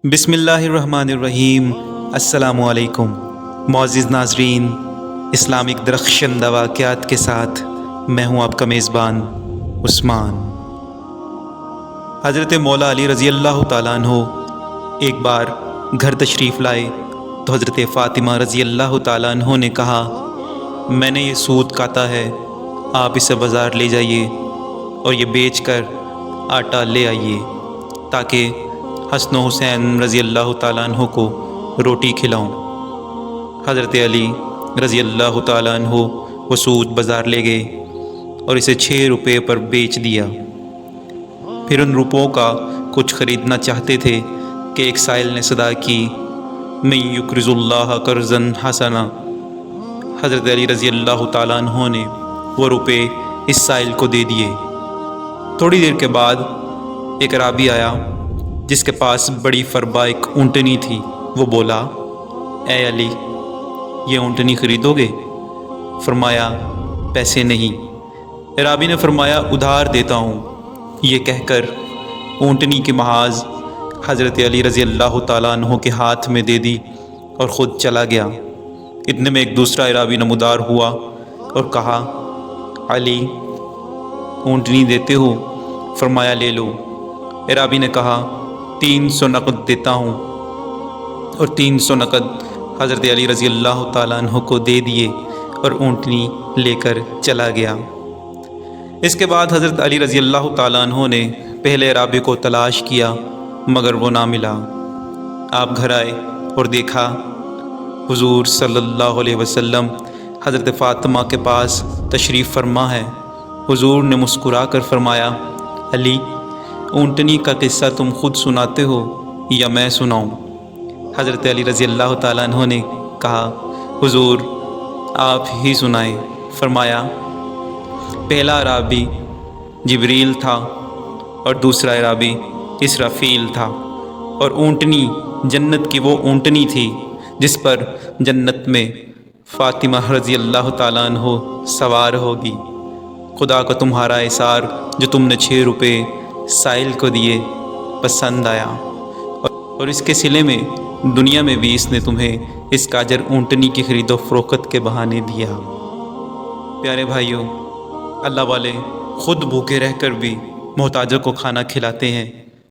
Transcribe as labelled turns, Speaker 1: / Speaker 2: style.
Speaker 1: بسم اللہ الرحمن الرحیم۔ السلام علیکم معزز ناظرین، اسلامک درخشندہ واقعات کے ساتھ میں ہوں آپ کا میزبان عثمان۔ حضرت مولا علی رضی اللہ تعالیٰ عنہ ایک بار گھر تشریف لائے تو حضرت فاطمہ رضی اللہ تعالیٰ عنہ نے کہا، میں نے یہ سوت کاتا ہے، آپ اسے بازار لے جائیے اور یہ بیچ کر آٹا لے آئیے تاکہ حسن و حسین رضی اللہ تعالیٰ عنہ کو روٹی کھلاؤں۔ حضرت علی رضی اللہ تعالیٰ عنہ وہ سوت بازار لے گئے اور اسے 6 روپے پر بیچ دیا۔ پھر ان روپوں کا کچھ خریدنا چاہتے تھے کہ ایک سائل نے صدا کی، من یقرض اللہ قرضا حسنا۔ حضرت علی رضی اللہ تعالیٰ عنہ نے وہ روپے اس سائل کو دے دیے۔ تھوڑی دیر کے بعد ایک اعرابی آیا جس کے پاس بڑی فربا ایک اونٹنی تھی۔ وہ بولا، اے علی، یہ اونٹنی خریدو گے؟ فرمایا، پیسے نہیں۔ اعرابی نے فرمایا، ادھار دیتا ہوں۔ یہ کہہ کر اونٹنی کی محاذ حضرت علی رضی اللہ تعالیٰ عنہ کے ہاتھ میں دے دی اور خود چلا گیا۔ اتنے میں ایک دوسرا اعرابی نمودار ہوا اور کہا، علی، اونٹنی دیتے ہو؟ فرمایا، لے لو۔ اعرابی نے کہا، 300 نقد دیتا ہوں، اور 300 نقد حضرت علی رضی اللہ تعالیٰ عنہ کو دے دیے اور اونٹنی لے کر چلا گیا۔ اس کے بعد حضرت علی رضی اللہ تعالیٰ عنہ نے پہلے اعرابی کو تلاش کیا مگر وہ نہ ملا۔ آپ گھر آئے اور دیکھا حضور صلی اللہ علیہ وسلم حضرت فاطمہ کے پاس تشریف فرما ہے۔ حضور نے مسکرا کر فرمایا، علی، اونٹنی کا قصہ تم خود سناتے ہو یا میں سناؤں؟ حضرت علی رضی اللہ تعالیٰ عنہ نے کہا، حضور آپ ہی سنائیں۔ فرمایا، پہلا اعرابی جبریل تھا اور دوسرا اعرابی اسرافیل تھا، اور اونٹنی جنت کی وہ اونٹنی تھی جس پر جنت میں فاطمہ رضی اللہ تعالیٰ عنہ سوار ہوگی۔ خدا کا تمہارا اثار جو تم نے 6 روپے سائل کو دیے پسند آیا، اور اس کے صلے میں دنیا میں بھی اس نے تمہیں اس کا اجر اونٹنی کی خرید و فروخت کے بہانے دیا۔ پیارے بھائیوں، اللہ والے خود بھوکے رہ کر بھی محتاجوں کو کھانا کھلاتے ہیں،